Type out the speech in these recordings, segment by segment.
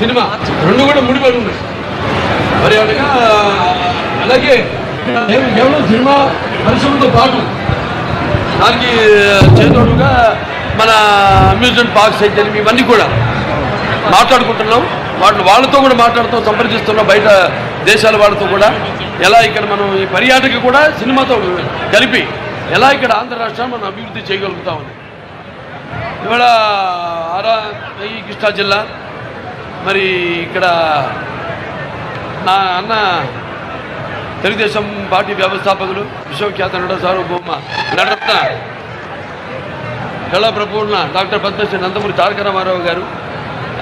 Cinema రెండు కూడా ముడిపడి ఉన్నాయి. మరి అనగా అలాగే కేవలం సినిమా పరిశ్రమతో పాటు దానికి చేదోడుగా మన అమ్యూజ్మెంట్ పార్క్స్ అయితే ఇవన్నీ కూడా మాట్లాడుకుంటున్నాం. వాళ్ళతో కూడా మాట్లాడుతూ సంప్రదిస్తున్నాం, బయట దేశాల వాళ్ళతో కూడా ఎలా ఇక్కడ మనం ఈ పర్యాటక కూడా సినిమాతో కలిపి ఎలా ఇక్కడ ఆంధ్ర రాష్ట్రాన్ని మనం అభివృద్ధి చేయగలుగుతామని. ఇవాళ ఈ కృష్ణా జిల్లా మరి ఇక్కడ నా అన్న తెలుగుదేశం పార్టీ వ్యవస్థాపకులు విశ్వఖ్యాత నట సార్వభౌమ నటరత్న కళా ప్రపూర్ణ డాక్టర్ పద్మశ్రీ నందమూరి తారక రామారావు గారు,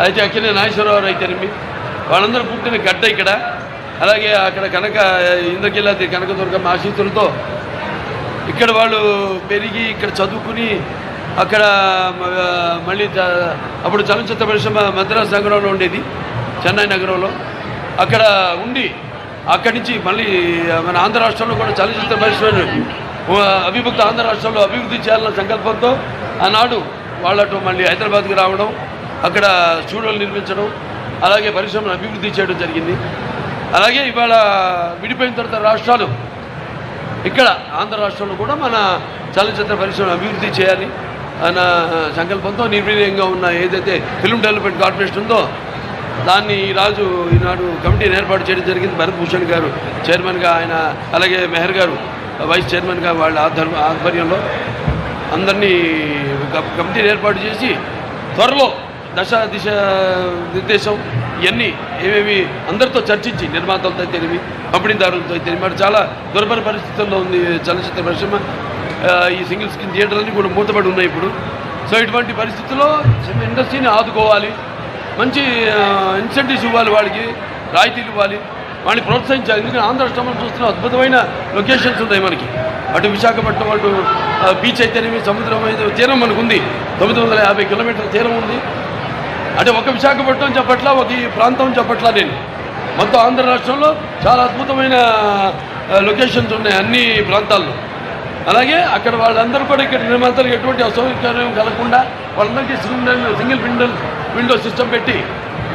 అయితే అక్కినే నాగేశ్వరరావు అయితేనేమి వాళ్ళందరూ పుట్టిన గడ్డ ఇక్కడ. అలాగే అక్కడ ఇంద్రకిల్లాది కనకదుర్గమ్మ ఆశీస్సులతో ఇక్కడ వాళ్ళు పెరిగి ఇక్కడ చదువుకుని అక్కడ మళ్ళీ అప్పుడు చలనచిత్ర పరిశ్రమ మద్రాసు నగరంలో ఉండేది, చెన్నై నగరంలో. అక్కడ ఉండి అక్కడి నుంచి మళ్ళీ మన ఆంధ్ర రాష్ట్రంలో కూడా చలనచిత్ర పరిశ్రమ అవిభక్త ఆంధ్ర రాష్ట్రంలో అభివృద్ధి చేయాలన్న సంకల్పంతో ఆనాడు వాళ్ళతో మళ్ళీ హైదరాబాద్కి రావడం, అక్కడ స్టూడియోలు నిర్మించడం, అలాగే పరిశ్రమను అభివృద్ధి చేయడం జరిగింది. అలాగే ఇవాళ విడిపోయిన తర్వాత రాష్ట్రాలు ఇక్కడ ఆంధ్ర రాష్ట్రంలో కూడా మన చలనచిత్ర పరిశ్రమను అభివృద్ధి చేయాలి అన్న సంకల్పంతో నిర్వీర్యంగా ఉన్న ఏదైతే ఫిల్మ్ డెవలప్మెంట్ కార్పొరేషన్ ఉందో దాన్ని ఈనాడు కమిటీని ఏర్పాటు చేయడం జరిగింది. భరత్ భూషణ్ గారు చైర్మన్గా, ఆయన అలాగే మెహర్ గారు వైస్ చైర్మన్గా వాళ్ళ ఆధ్వర్యంలో అందరినీ కమిటీని ఏర్పాటు చేసి త్వరలో దిశ నిర్దేశం ఇవన్నీ ఏమేమి అందరితో చర్చించి నిర్మాతలతో అయితేనేమి పంపిణీదారులతో అయితేనేమి మరి చాలా దుర్భర పరిస్థితుల్లో ఉంది చలనచిత్ర పరిశ్రమ. ఈ సింగిల్ స్క్రీన్ థియేటర్లన్నీ కూడా మూతపడి ఉన్నాయి ఇప్పుడు. సో ఇటువంటి పరిస్థితుల్లో ఇండస్ట్రీని ఆదుకోవాలి, మంచి ఇన్సెంటివ్స్ ఇవ్వాలి, వాళ్ళకి రాయితీలు ఇవ్వాలి, వాళ్ళని ప్రోత్సహించాలి. ఎందుకంటే ఆంధ్ర రాష్ట్రంలో చూస్తున్న అద్భుతమైన లొకేషన్స్ ఉన్నాయి మనకి. అటు విశాఖపట్నం, అటు బీచ్ అయితేనేమి, సముద్రం తీరం మనకు ఉంది, 950 కిలోమీటర్ల తీరం ఉంది. అంటే ఒక విశాఖపట్నం చెప్పట్లా, ఒక ఈ ప్రాంతం చెప్పట్లా నేను, మొత్తం ఆంధ్ర రాష్ట్రంలో చాలా అద్భుతమైన లొకేషన్స్ ఉన్నాయి అన్ని ప్రాంతాల్లో. అలాగే అక్కడ వాళ్ళందరూ కూడా ఇక్కడ నిర్మాతలకు ఎటువంటి అసౌకర్యం కలగకుండా వాళ్ళందరికీ సింగిల్ విండో సిస్టమ్ పెట్టి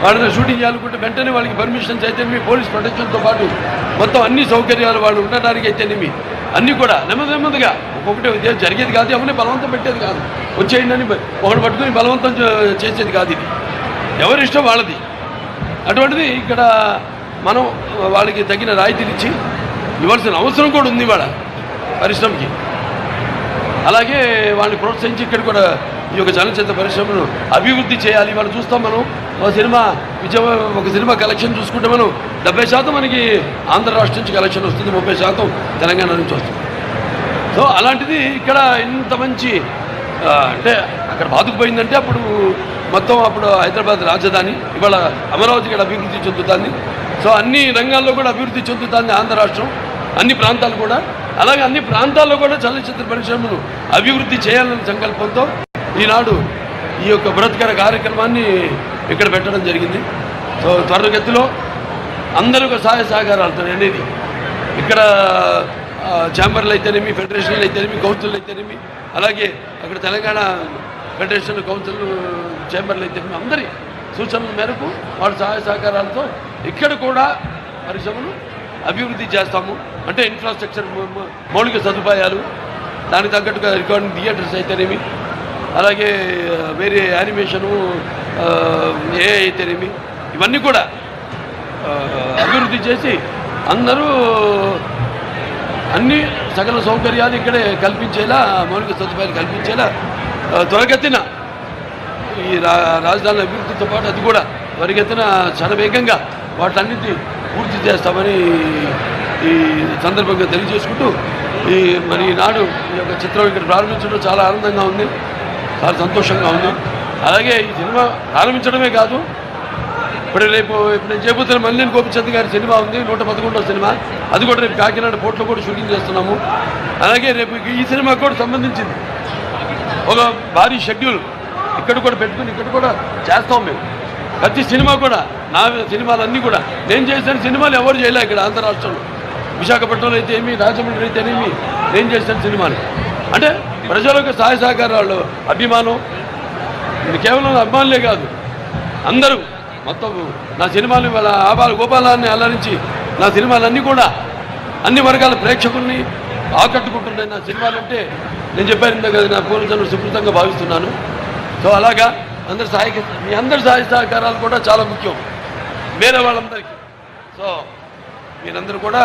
వాళ్ళని షూటింగ్ చేయాలనుకుంటే వెంటనే వాళ్ళకి పర్మిషన్స్ అయితేనేమి, పోలీస్ ప్రొటెక్షన్తో పాటు మొత్తం అన్ని సౌకర్యాలు వాళ్ళు ఉండడానికి అయితేనేమి అన్నీ కూడా నెమ్మదిగా ఒక్కొక్కటి జరిగేది కాదు, ఎవరిని బలవంతం పెట్టేది కాదు, వచ్చేయండి ఒకటి పట్టుకుని బలవంతం చేసేది కాదు. ఇది ఎవరి ఇష్టం వాళ్ళది. అటువంటిది ఇక్కడ మనం వాళ్ళకి తగిన రాయితీలు ఇచ్చి ఇవ్వాల్సిన అవసరం కూడా ఉంది వాళ్ళ పరిశ్రమకి. అలాగే వాళ్ళని ప్రోత్సహించి ఇక్కడ కూడా ఈ యొక్క చలనచిత్ర పరిశ్రమను అభివృద్ధి చేయాలి. వాళ్ళు చూస్తాం, మనం ఒక సినిమా కలెక్షన్ చూసుకుంటే మనం 70% మనకి ఆంధ్ర రాష్ట్రం నుంచి కలెక్షన్ వస్తుంది, 30% తెలంగాణ నుంచి వస్తుంది. సో అలాంటిది ఇక్కడ ఇంత మంచి అంటే అక్కడ బాదుకుపోయిందంటే అప్పుడు హైదరాబాద్ రాజధాని, ఇవాళ అమరావతి ఇక్కడ అభివృద్ధి చెందుతుంది. సో అన్ని రంగాల్లో కూడా అభివృద్ధి చెందుతుంది ఆంధ్ర రాష్ట్రం, అన్ని ప్రాంతాలు కూడా. అలాగే అన్ని ప్రాంతాల్లో కూడా చలనచిత్ర పరిశ్రమను అభివృద్ధి చేయాలనే సంకల్పంతో ఈనాడు ఈ యొక్క బృహత్కర కార్యక్రమాన్ని ఇక్కడ పెట్టడం జరిగింది. సో త్వరగతిలో అందరూ సహాయ సహకారాలతో అనేది ఇక్కడ ఛాంబర్లు అయితేనేమి, ఫెడరేషన్లు అయితేనేమి, కౌన్సిల్ అయితేనేమి, అలాగే అక్కడ తెలంగాణ ఫెడరేషన్, కౌన్సిల్, ఛాంబర్లు అయితేనేమి అందరి సూచనల మేరకు వాళ్ళ సహాయ సహకారాలతో ఇక్కడ కూడా పరిశ్రమను అభివృద్ధి చేస్తాము. అంటే ఇన్ఫ్రాస్ట్రక్చర్, మౌలిక సదుపాయాలు, దానికి తగ్గట్టుగా రికార్డింగ్ థియేటర్స్ అయితేనేమి, అలాగే వేరే యానిమేషను, ఏ అయితేనేమి ఇవన్నీ కూడా అభివృద్ధి చేసి అందరూ అన్ని సకల సౌకర్యాలు ఇక్కడే కల్పించేలా, మౌలిక సదుపాయాలు కల్పించేలా త్వరగతిన ఈ రాజధాని అభివృద్ధితో పాటు అది కూడా త్వరగతిన శరవేగంగా వాటన్నిటి పూర్తి చేస్తామని ఈ సందర్భంగా తెలియజేసుకుంటూ మరి నాడు ఈ యొక్క చిత్రం ఇక్కడ ప్రారంభించడం చాలా ఆనందంగా ఉంది, చాలా సంతోషంగా ఉంది. అలాగే ఈ సినిమా ప్రారంభించడమే కాదు, ఇప్పుడు నేను చేయబోతున్న మల్లేని గోపిచంద్ గారి సినిమా ఉంది, 111వ సినిమా, అది కూడా రేపు కాకినాడ పోర్ట్లో కూడా షూటింగ్ చేస్తున్నాము. అలాగే రేపు ఈ సినిమాకు కూడా సంబంధించింది ఒక భారీ షెడ్యూల్ ఇక్కడ కూడా పెట్టుకుని ఇక్కడ కూడా చేస్తాం మేము. ప్రతి సినిమా కూడా నా సినిమాలన్నీ కూడా నేను చేసిన సినిమాలు ఎవరు చేయలే ఇక్కడ ఆంధ్ర రాష్ట్రంలో. విశాఖపట్నంలో అయితే ఏమి, రాజమండ్రి అయితే ఏమి నేను చేసిన సినిమాలు. అంటే ప్రజలకు సహాయ సహకారాలు, అభిమానం, ఇది కేవలం అభిమానులే కాదు, అందరూ మొత్తం నా సినిమాలు వాళ్ళ ఆబాల గోపాలాన్ని అల్లరించి నా సినిమాలన్నీ కూడా అన్ని వర్గాల ప్రేక్షకుల్ని ఆకట్టుకుంటున్నాయి. నా సినిమాలంటే నేను చెప్పాను ఇందాక నా పూర్వజన్మ సుకృతంగా భావిస్తున్నాను. సో అలాగా మీ అందరి సహాయ సహకారాలు కూడా చాలా ముఖ్యం వేరే వాళ్ళందరికీ. సో మీరందరూ కూడా